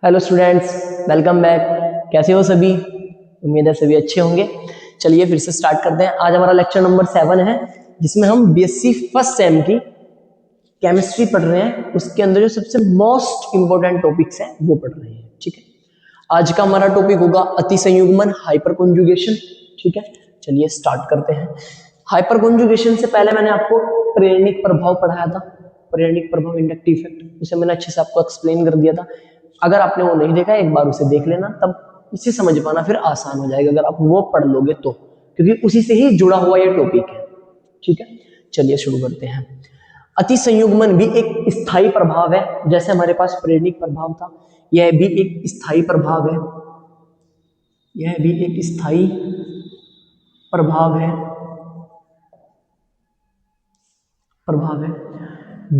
Hello students, welcome back. कैसे हो सभी? उम्मीद है सभी अच्छे होंगे। चलिए फिर से स्टार्ट करते हैं। आज हमारा लेक्चर नंबर 7 है, जिसमें हम बीएससी फर्स्ट सेम की केमिस्ट्री पढ़ रहे हैं। उसके अंदर जो सबसे मोस्ट इंपॉर्टेंट टॉपिक्स हैं वो पढ़ रहे हैं। ठीक है, आज का हमारा टॉपिक होगा अति संयुग्मन, हाइपर कॉन्जुगेशन। ठीक है, चलिए स्टार्ट करते हैं। हाइपर कॉन्जुगेशन से पहले मैंने आपको प्रेरणिक प्रभाव पढ़ाया था, प्रेरणिक प्रभाव, इंडक्टिव इफेक्ट। उसे मैंने अच्छे से आपको एक्सप्लेन कर दिया था। अगर आपने वो नहीं देखा एक बार उसे देख लेना, तब इसे समझ पाना फिर आसान हो जाएगा अगर आप वो पढ़ लोगे तो, क्योंकि उसी से ही जुड़ा हुआ ये टॉपिक है। ठीक है, चलिए शुरू करते हैं। अति संयुग्मन भी एक स्थायी प्रभाव है, जैसे हमारे पास प्रेरणिक प्रभाव था, यह भी एक स्थायी प्रभाव है। यह भी एक स्थायी प्रभाव है,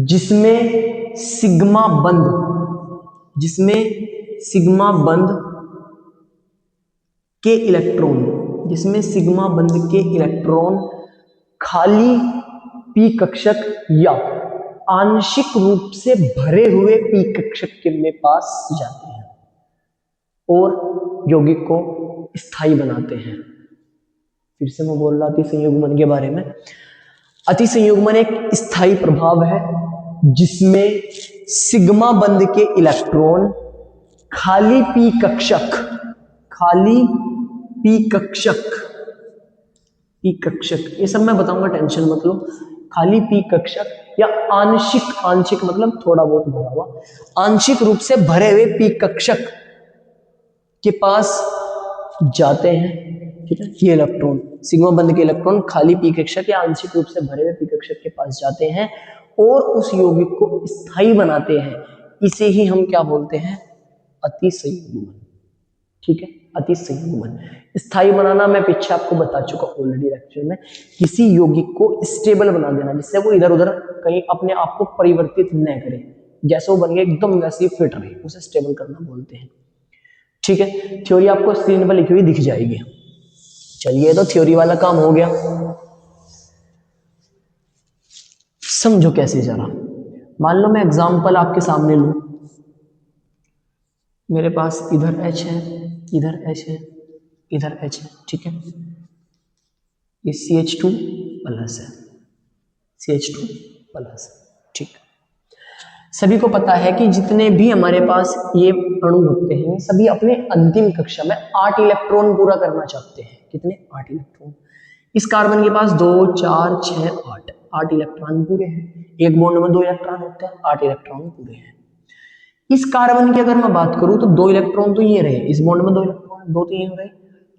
जिसमें सिग्मा बंध के इलेक्ट्रॉन खाली पी कक्षक या आंशिक रूप से भरे हुए पी कक्षक के पास जाते हैं और यौगिक को स्थायी बनाते हैं। फिर से मैं बोल रहा अति संयुग्मन के बारे में। अति संयुग्मन एक स्थायी प्रभाव है जिसमें सिग्मा बंध के इलेक्ट्रॉन खाली पी कक्षक, ये सब मैं बताऊंगा, टेंशन मत लो। खाली पी कक्षक या आंशिक मतलब थोड़ा बहुत भरा हुआ, आंशिक रूप से भरे हुए पी कक्षक के पास जाते हैं। ठीक है, ये इलेक्ट्रॉन, सिग्मा बंध के इलेक्ट्रॉन खाली पी कक्षक या आंशिक रूप से भरे हुए पी कक्षक के पास जाते हैं और उस यौगिक को स्थायी बनाते हैं। इसे ही हम क्या बोलते हैं? अति संयुग्मन। ठीक है, अति संयुग्मन। स्थायी बनाना मैं पीछे आपको बता चुका ऑलरेडी लेक्चर में। किसी यौगिक को स्टेबल बना देना, जिससे वो इधर उधर कहीं अपने आप को परिवर्तित न करे, जैसे वो बन गया एकदम वैसे ही फिट रहे, उसे स्टेबल करना बोलते हैं। ठीक है, थ्योरी आपको स्क्रीन पर लिखी हुई दिख जाएगी। चलिए, तो थ्योरी वाला काम हो गया। समझो कैसे जरा। मान लो मैं एग्जांपल आपके सामने लूं, मेरे पास इधर H है, इधर H है, इधर H है। ठीक है, ये CH2 प्लस है, CH2 प्लस। ठीक, सभी को पता है कि जितने भी हमारे पास ये अणु होते हैं, सभी अपने अंतिम कक्षा में 8 इलेक्ट्रॉन पूरा करना चाहते हैं। कितने? 8 इलेक्ट्रॉन। इस कार्बन के पास 2, 4, 6, 8 इलेक्ट्रॉन पूरे हैं। एक बॉन्ड में 2 इलेक्ट्रॉन होते हैं, 8 इलेक्ट्रॉन पूरे हैं। इस कार्बन की अगर मैं बात करूं तो 2 इलेक्ट्रॉन तो ये रहे, इस बॉन्ड में 2 इलेक्ट्रॉन, 2 तो ये हो रहे।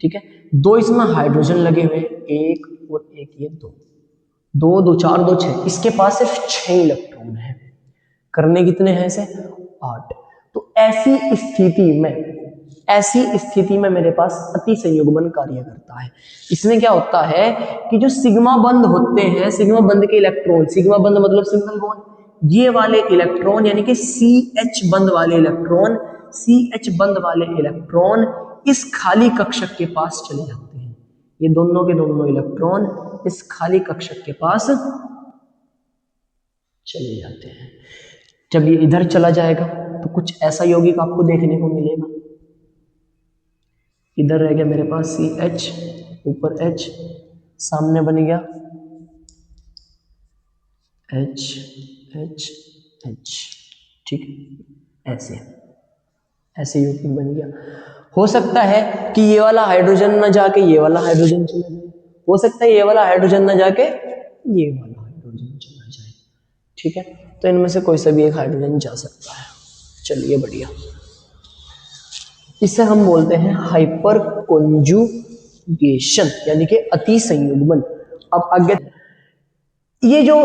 ठीक है, 2 इसमें हाइड्रोजन लगे हुए, एक और एक, ये 2, 2, 2, 4, 2, 6। इसके पास सिर्फ 6 इलेक्ट्रॉन है, करने कितने हैं इसे? 8। तो ऐसी स्थिति में मेरे पास अति संयुग्मन कार्य करता है। इसमें क्या होता है कि जो सिग्मा बंध होते हैं, सिग्मा बंध के इलेक्ट्रॉन, सिग्मा बंध मतलब सिंगल बॉन्ड, ये वाले इलेक्ट्रॉन यानी कि CH बंध वाले इलेक्ट्रॉन इस खाली कक्षक के पास चले जाते हैं। ये दोनों के दोनों इलेक्ट्रॉन इस खाली कक्षक के पास चले जाते हैं। जब ये इधर चला जाएगा तो कुछ ऐसा यौगिक आपको देखने को मिलेगा। इधर रह गया मेरे पास CH, ऊपर H, सामने बन गया H, H, H। ठीक, ऐसे यौगिक बन गया। हो सकता है कि ये वाला हाइड्रोजन ना जाके ये वाला हाइड्रोजन चला जाए, हो सकता है ये वाला हाइड्रोजन ना जाके ये वाला हाइड्रोजन चला जाए। ठीक है, तो इनमें से कोई सा भी एक हाइड्रोजन जा सकता है। चलिए, बढ़िया। इसे हम बोलते हैं हाइपर कॉन्जुगेशन, यानी कि अति संयुग्मन। अब आगे ये जो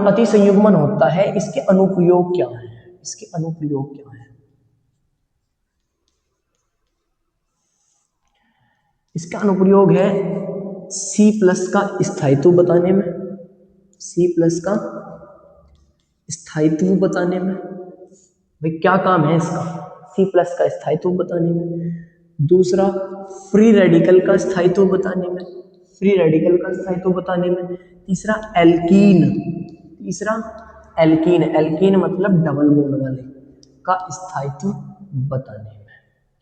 अति संयुग्मन होता है, इसके अनुप्रयोग क्या है? इसका अनुप्रयोग है C+ का स्थायित्व बताने में, भाई क्या काम है इसका? C+ का स्थायित्व बताने में। दूसरा, फ्री रेडिकल का स्थायित्व बताने में, तीसरा एल्कीन मतलब डबल बॉन्ड वाले का स्थायित्व बताने में।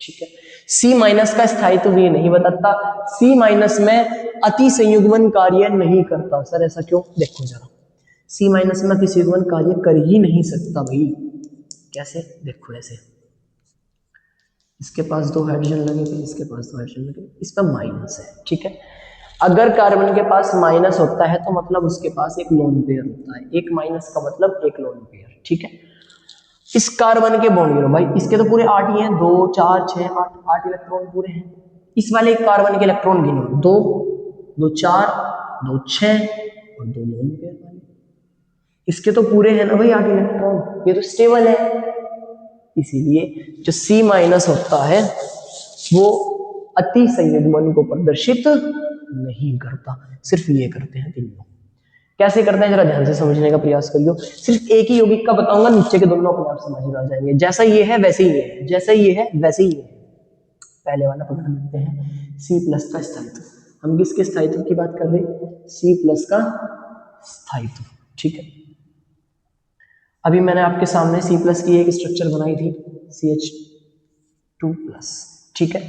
ठीक है, C माइनस का स्थायित्व ये नहीं बताता, C माइनस में अति संयुग्मन कार्य नहीं करता। सर ऐसा क्यों? देखो जरा, C माइनस में अति संयुग्मन कार्य कर ही नहीं सकता भाई। कैसे? देखो ऐसे, इसके पास 2 हाइड्रोजन लगेंगे, इसके पास 2 हाइड्रोजन लगेंगे, इस पर माइनस है। ठीक है, अगर कार्बन के पास माइनस होता है तो मतलब उसके पास एक लोन पेयर होता है। एक माइनस का मतलब एक लोन पेयर। ठीक है, इस कार्बन के बॉन्ड गिनो भाई, इसके तो पूरे 8 ही हैं, 2 4 6 8 इलेक्ट्रॉन पूरे हैं। इस वाले कार्बन के इलेक्ट्रॉन गिनो, 2 2 4 2 6 और 2 लोन पेयर वाले। इसके तो पूरे हैं ना भाई 8 इलेक्ट्रॉन, ये तो स्टेबल है। इसीलिए जो C माइनस होता है वो अति संयुग्मन को प्रदर्शित नहीं करता, सिर्फ ये करते हैं तीनों। कैसे करते हैं जरा ध्यान से समझने का प्रयास करियो। सिर्फ एक ही यौगिक का बताऊंगा, नीचे के दोनों अपने आप समझ में आ जाएंगे। जैसा ये है वैसे ही है, जैसा ये है वैसे ही है। पहले वाला पकड़ लेते हैं, C+ का स्थायित्व। हम किसके स्थायित्व की बात कर रहे हैं? C+ का स्थायित्व। ठीक है, अभी मैंने आपके सामने C+ की एक स्ट्रक्चर बनाई थी, CH2+। ठीक है,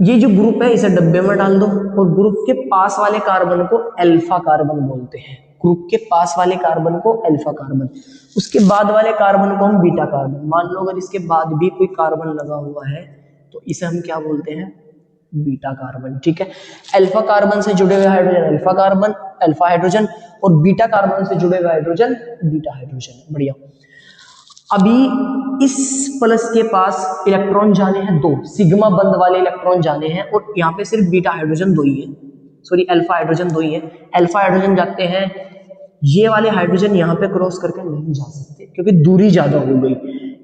ये जो ग्रुप है इसे डब्बे में डाल दो और ग्रुप के पास वाले कार्बन को अल्फा कार्बन बोलते हैं। ग्रुप के पास वाले कार्बन को अल्फा कार्बन, उसके बाद वाले कार्बन को हम बीटा कार्बन। मान लो अगर इसके बाद भी कोई कार्बन लगा हुआ है तो इसे हम क्या बोलते हैं? Beta carbon. ठीक है, अल्फा कार्बन से जुड़े हुए hydrogen alpha carbon, alpha hydrogen, और बीटा कार्बन से जुड़े हुए हाइड्रोजन बीटा हाइड्रोजन। बढ़िया। अभी इस प्लस के पास इलेक्ट्रॉन जाने हैं 2, सिग्मा बंध वाले इलेक्ट्रॉन जाने हैं, और यहाँ पे सिर्फ बीटा हाइड्रोजन 2 ही है, सॉरी अल्फा हाइड्रोजन 2 ही है। अल्फा हाइड्रोजन जाते हैं, ये वाले हाइड्रोजन यहाँ पे क्रॉस करके नहीं जा सकते क्योंकि दूरी ज्यादा हो गई।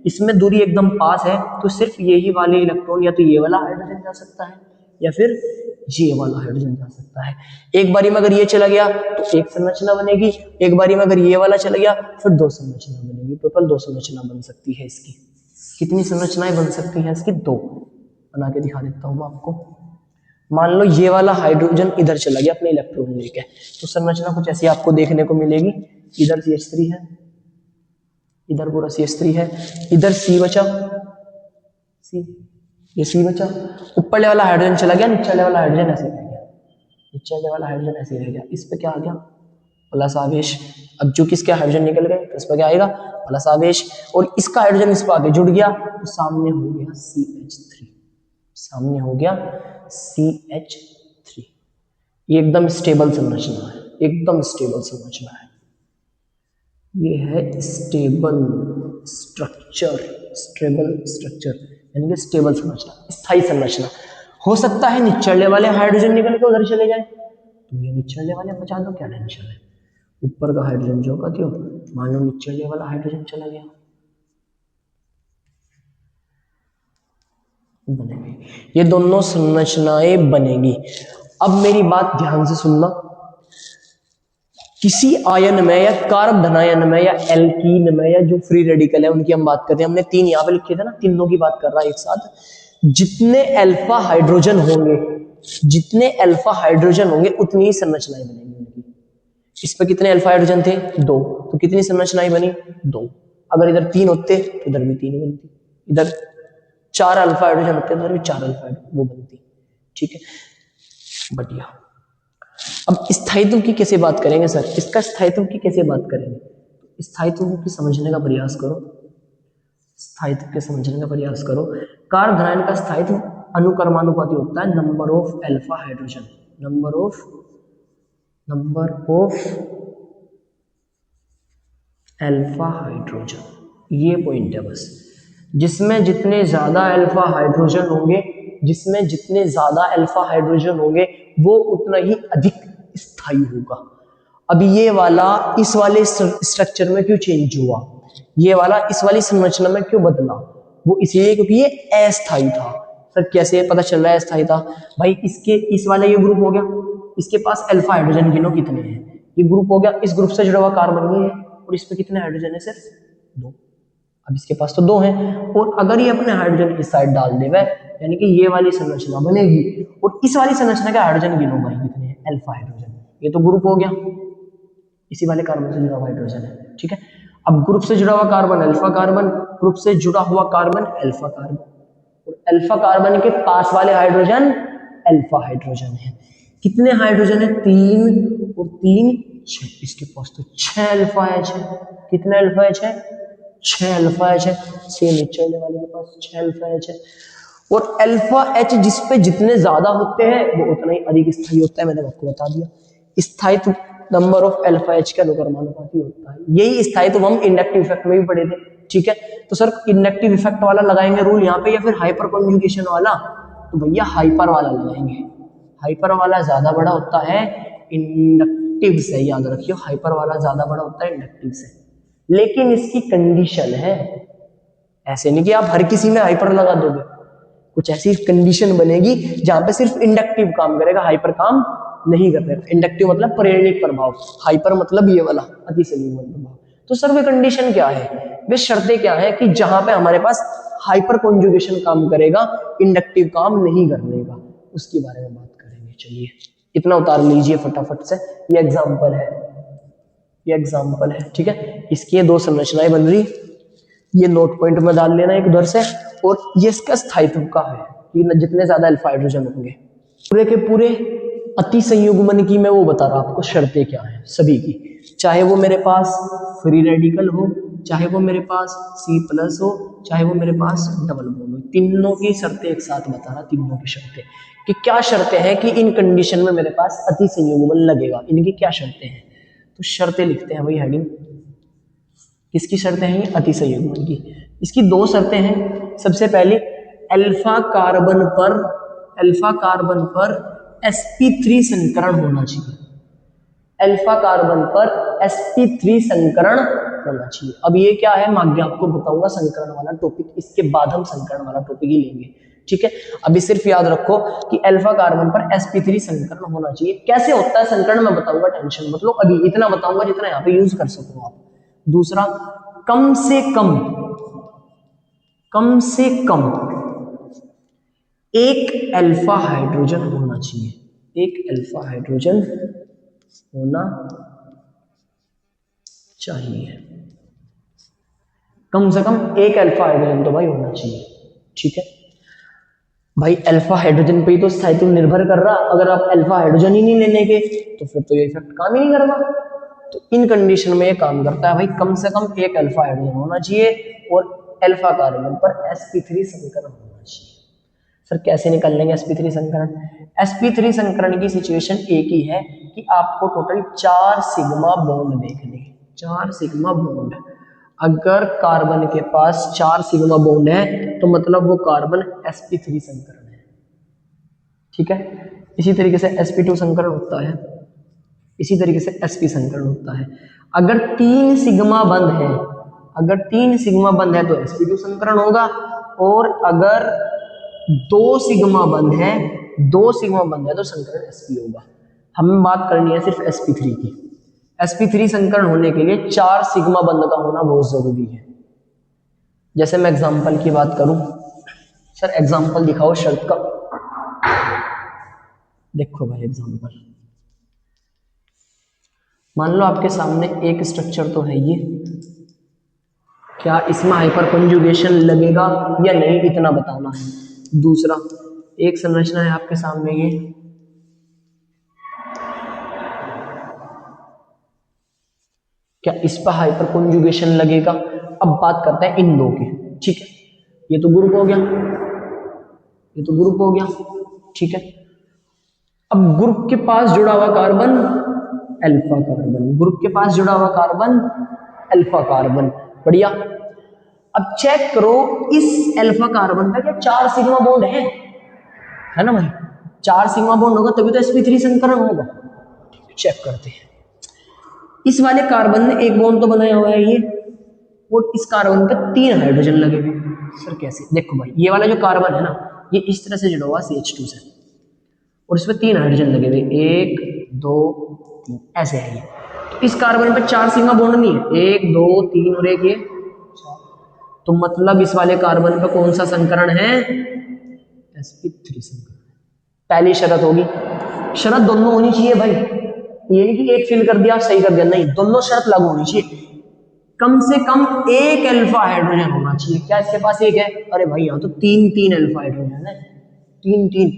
इसमें दूरी एकदम पास है, तो सिर्फ यही वाले इलेक्ट्रॉन या तो ये वाला हाइड्रोजन जा सकता है या फिर ये वाला हाइड्रोजन जा सकता है। एक बारी में अगर ये चला गया तो एक संरचना बनेगी, एक बारी में अगर ये वाला चला गया फिर 2 संरचना बनेगी। टोटल 2 संरचना बन सकती है इसकी। कितनी संरचनाएं बन सकती हैं इसकी? 2। बना के दिखा देता हूं मैं आपको। मान लो ये वाला हाइड्रोजन इधर चला गया अपने इलेक्ट्रॉन लेके, तो संरचना कुछ ऐसी आपको देखने को मिलेगी। इधर CH3 है, इधर पूरा CH3 है, इधर C बचा, C, ये C बचा। ऊपर वाला हाइड्रोजन चला गया, नीचे वाला हाइड्रोजन ऐसे रह गया, नीचे वाला हाइड्रोजन ऐसे रह गया। इस पे क्या आ गया? प्लस आवेश। अब जो किसके हाइड्रोजन निकल गए तो इस पर क्या आएगा? प्लस आवेश। और इसका हाइड्रोजन इस पर आगे जुड़ गया तो सामने हो गया CH3, सामने हो गया CH3। ये एकदम स्टेबल संरचना है, एकदम स्टेबल संरचना है। ये है स्टेबल स्ट्रक्चर, स्टेबल स्ट्रक्चर यानी कि स्टेबल संरचना, स्थायी संरचना। हो सकता है निचले वाले हाइड्रोजन निकल के उधर चले जाए, तो ये निचले वाले बचा दो, क्या टेंशन है। ऊपर का हाइड्रोजन जो का क्यों, मान लो निचले वाला हाइड्रोजन चला गया, बनेगी, ये दोनों संरचनाएं बनेगी। अब मेरी बात ध्यान से सुनना, किसी आयन में या कार्ब धनायन में या एल्कीन में या जो फ्री रेडिकल है उनकी हम बात करते हैं, हमने 3 यहाँ पे लिखे थे ना, तीनों की बात कर रहा है एक साथ। जितने अल्फा हाइड्रोजन होंगे, जितने अल्फा हाइड्रोजन होंगे उतनी ही संरचनाएं बनेंगी उनकी। इस पर कितने अल्फा हाइड्रोजन थे? 2, तो कितनी संरचनाएं बनी? 2। अगर इधर 3 होते तो इधर भी 3 बनती, इधर 4 अल्फा हाइड्रोजन होते इधर भी 4 अल्फा वो बनती। ठीक है, बढ़िया। अब स्थायित्व की कैसे बात करेंगे सर? इसका स्थायित्व की कैसे बात करेंगे? स्थायित्व की समझने का प्रयास करो, स्थायित्व के समझने का प्रयास करो। कार्ब धनायन का स्थायित्व अनुक्रमानुपाती होता है number of alpha hydrogen, number of alpha hydrogen. ये पॉइंट है बस, जिसमें जितने ज्यादा अल्फा हाइड्रोजन होंगे, जिसमें जितने ज्यादा अल्फा हाइड्रोजन होंगे वो उतना ही अधिक स्थायी होगा। अब ये वाला इस वाले स्ट्रक्चर में क्यों चेंज हुआ, ये वाला इस वाली संरचना में क्यों बदला? वो इसलिए क्योंकि ये अस्थायी था। सर कैसे पता चल रहा है अस्थायी था? भाई इसके इस वाला ये ग्रुप हो गया, इसके पास अल्फा हाइड्रोजन गिनो कितने हैं, ये ग्रुप हो गया, इस ग्रुप से जुड़ा हुआ कार्बन ये है, और इस पे कितने हाइड्रोजन है? सिर्फ 2। अब इसके पास तो 2 हैं, और अगर ये अपने हाइड्रोजन इस साइड डाल देवे यानी कि ये वाली संरचना बनेगी, और इस वाली संरचना के हाइड्रोजन गिनो भाई कितने हैं? Alpha hydrogen. ये तो ग्रुप हो गया, इसी वाले कार्बन से जुड़ा हुआ हाइड्रोजन है। ठीक है, अब ग्रुप से जुड़ा हुआ कार्बन अल्फा कार्बन, ग्रुप से जुड़ा हुआ कार्बन अल्फा कार्बन, और अल्फा कार्बन के पास वाले हाइड्रोजन अल्फा हाइड्रोजन है। कितने हाइड्रोजन है? 3 और 3 6। इसके पास तो 6 अल्फा एच है। कितने अल्फा एच है? 6 अल्फा एच है। सेम नीचे वाले के पास 6 अल्फा एच है। और अल्फा एच जिस पे जितने ज्यादा होते हैं वो उतना ही अधिक स्थायी होता है। मैंने आपको बता दिया, स्थायित्व नंबर ऑफ अल्फा एच के अनुक्रमानुपाती होता है। यही स्थायित्व हम इंडक्टिव इफेक्ट में भी पढ़े थे। ठीक है, तो सर इंडक्टिव इफेक्ट वाला लगाएंगे रूल यहाँ पे या फिर हाइपर कॉन्जुगेशन वाला? तो भैया हाइपर वाला लगाएंगे। हाइपर वाला ज्यादा बड़ा होता है इंडक्टिव से, याद रखियो, हाइपर वाला ज्यादा बड़ा होता है इंडक्टिव से। लेकिन इसकी कंडीशन है, ऐसे नहीं कि आप हर किसी में हाइपर लगा दोगे। कुछ ऐसी कंडीशन बनेगी जहां पे सिर्फ इंडक्टिव काम करेगा, हाइपर काम नहीं करेगा। इंडक्टिव मतलब प्रेरणिक प्रभाव, हाइपर मतलब ये वाला अतिसंयुग्मन प्रभाव। तो सर वे कंडीशन क्या है, वे शर्तें क्या है कि जहां पे हमारे पास हाइपर कॉन्जुगेशन काम करेगा, इंडक्टिव काम नहीं करने का, उसके बारे में बात करेंगे। चलिए इतना उतार लीजिए फटाफट से, ये एग्जाम्पल है, ये एग्जाम्पल है। ठीक है, इसकी 2 संरचनाएं बन रही, ये नोट पॉइंट में डाल लेना एक उधर से, और ये इसका स्थायित्व का है कि जितने ज्यादा अल्फा हाइड्रोजन होंगे। पूरे के पूरे अति संयुग्मन की मैं वो बता रहा आपको शर्तें क्या है सभी की, चाहे वो मेरे पास फ्री रेडिकल हो, चाहे वो मेरे पास C+ हो, चाहे वो मेरे पास डबल बॉन्ड हो, तीनों की शर्तें एक साथ बता रहा, तीनों की शर्तें कि क्या शर्तें हैं कि इन कंडीशन में मेरे पास अति संयुग्मन लगेगा, इनकी क्या शर्तें हैं। तो शर्तें लिखते हैं भाई हेडिंग, किसकी शर्तें हैं? अति संयुग्मन की। इसकी 2 शर्तें हैं। सबसे पहले अल्फा कार्बन पर sp3 संकरण होना चाहिए। अल्फा कार्बन पर sp3 संकरण होना चाहिए। अब ये क्या है मैं आगे आपको बताऊंगा संकरण वाला टॉपिक, इसके बाद हम संकरण वाला टॉपिक ही लेंगे। ठीक है, अभी सिर्फ याद रखो कि अल्फा कार्बन पर sp3 संकरण होना चाहिए। कैसे होता है संकरण मैं बताऊंगा, टेंशन मत लो, अभी इतना बताऊंगा जितना यहाँ पे यूज कर सको आप। दूसरा, कम से कम एक अल्फा हाइड्रोजन होना चाहिए, एक अल्फा हाइड्रोजन होना चाहिए, कम से कम एक अल्फा हाइड्रोजन तो भाई होना चाहिए। ठीक है भाई, अल्फा हाइड्रोजन पे ही तो स्थायित्व निर्भर कर रहा, अगर आप अल्फा हाइड्रोजन ही नहीं लेने के तो फिर तो ये इफेक्ट काम ही नहीं कर रहा। तो इन कंडीशन में ये काम करता है भाई, कम से कम एक अल्फा हाइड्रोजन होना चाहिए और अल्फा कार्बन पर sp3 संकरण होना चाहिए। सर कैसे निकाल लेंगे sp3 संकरण? sp3 संकरण की सिचुएशन एक ही है कि आपको टोटल 4 सिग्मा बॉन्ड देखने, 4 सिग्मा बॉन्ड। अगर कार्बन के पास 4 सिग्मा बॉन्ड है तो मतलब वो कार्बन sp3 संकरण है। ठीक है, इसी तरीके से sp2 संकरण होता है, इसी तरीके से sp संकरण होता है। अगर 3 सिग्मा बंद है, अगर 3 सिग्मा बंद है तो sp2 संकरण होगा, और अगर 2 सिग्मा बंद है, 2 सिग्मा बंद है तो संकरण sp होगा। हमें बात करनी है सिर्फ sp3 की। sp3 संकरण होने के लिए 4 सिग्मा बंद का होना बहुत जरूरी है। जैसे मैं एग्जांपल की बात करूं, सर एग्जांपल दिखाओ शर्त का। देखो भाई एग्जांपल, मान लो आपके सामने एक स्ट्रक्चर तो है ये, क्या इसमें हाइपर कंजुगेशन लगेगा या नहीं इतना बताना है। दूसरा, एक संरचना है आपके सामने ये, क्या इस पर हाइपर कंजुगेशन लगेगा। अब बात करते हैं इन दो की। ठीक है, ये तो ग्रुप हो गया, ये तो ग्रुप हो गया। ठीक है, अब ग्रुप के पास जुड़ा हुआ कार्बन अल्फा कार्बन, ग्रुप के पास जुड़ा हुआ कार्बन अल्फा कार्बन, बढ़िया। अब चेक करो इस अल्फा कार्बन का क्या 4 सिग्मा बॉन्ड है ना भाई, 4 सिग्मा बॉन्ड होगा तभी तो sp3 संकरण होगा। चेक करते हैं, इस वाले कार्बन ने एक बॉन्ड तो बनाया हुआ है ये, और इस कार्बन पे 3 हाइड्रोजन लगे हुए। सर कैसे? देखो भाई, ये वाला जो कार्बन है ना, ये इस तरह से जुड़ा हुआ CH2 से, और इसमें 3 हाइड्रोजन लगे हुए, 1 2 3 ऐसे है ये। तो इस कार्बन पे 4 सिग्मा बॉन्ड नहीं है, 1 2 3 और एक ये 4। तो मतलब इस वाले कार्बन पे कौन सा संकरण है? sp3 संकरण। पहली शर्त होगी, शर्त दोनों होनी चाहिए भाई, ये नहीं कि एक फिल कर दिया सही कर दिया, नहीं, दोनों शर्त लागू होनी चाहिए। कम से कम एक अल्फा हाइड्रोजन होना चाहिए। क्या इसके पास एक है? अरे भाई यहाँ तो तीन तीन अल्फा हाइड्रोजन है, तीन तीन,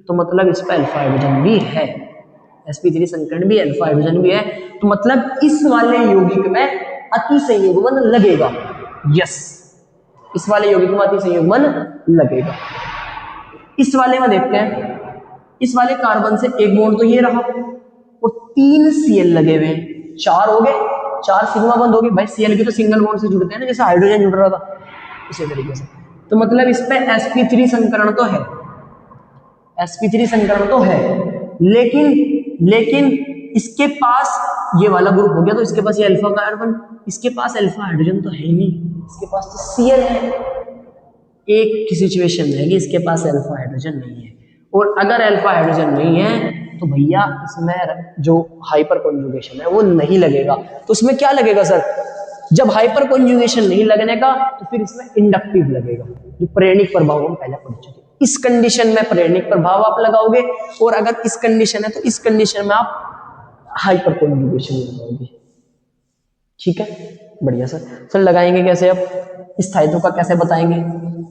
तो मतलब इस पर अल्फा हाइड्रोजन भी है, sp3 संकरण भी, अल्फा हाइड्रोजन भी है, तो मतलब इस वाले यौगिक में अति संयुग्मन लगेगा। यस, इस वाले यौगिक में अति संयुग्मन लगेगा। इस वाले में देखते हैं, इस वाले कार्बन से एक बॉन्ड तो ये रहा और तीन Cl लगे हुए हैं, चार हो गए, चार सिग्मा बंद हो गए। भाई Cl भी तो सिंगल बॉन्ड से जुड़ते हैं ना, जैसे हाइड्रोजन जुड़ रहा था इसी तरीके से, तो मतलब इस पे sp3 संकरण तो है, sp3 संकरण तो है, लेकिन इसके पास ये वाला ग्रुप हो गया, तो इसके पास ये अल्फा कार्बन, इसके पास अल्फा हाइड्रोजन तो है ही नहीं, इसके पास तो Cl है। एक की सिचुएशन है कि इसके पास अल्फा हाइड्रोजन नहीं है, और अगर अल्फा हाइड्रोजन नहीं है तो भैया इसमें जो हाइपर कॉन्जुगेशन है वो नहीं लगेगा। तो उसमें क्या लगेगा सर? जब हाइपर कॉन्जुगेशन नहीं लगने का तो फिर इसमें इंडक्टिव लगेगा, जो प्रेरणिक प्रभाव हम पहले पढ़ चुके। इस कंडीशन में प्रेरणिक प्रभाव आप लगाओगे, और अगर इस कंडीशन है तो इस कंडीशन में आप हाइपर कॉन्जुगेशन लगाओगे। ठीक है, बढ़िया सर। सर लगाएंगे कैसे? अब स्थायित्व का कैसे बताएंगे?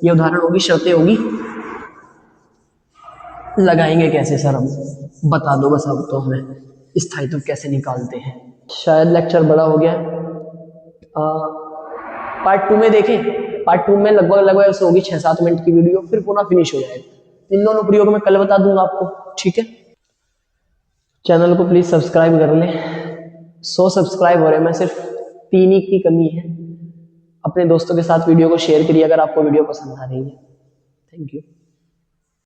ये उदाहरण होगी, शर्तें होगी, लगाएंगे कैसे सर? हम बता दो बस, अब तो हमें स्थायित्व कैसे निकालते हैं। शायद लेक्चर बड़ा हो गया, पार्ट 2 में देखें। पार्ट 2 में लगभग ऐसे होगी 6-7 मिनट की वीडियो, फिर पुनः फिनिश हो जाएगा। इन दोनों प्रयोग मैं कल बता दूंगा आपको, ठीक है। चैनल को प्लीज सब्सक्राइब कर लें, 100 सब्सक्राइब हो रहे हैं, मैं सिर्फ 3 ही की कमी है। अपने दोस्तों के साथ वीडियो को शेयर करिए अगर आपको वीडियो पसंद आ रही है। Thank you.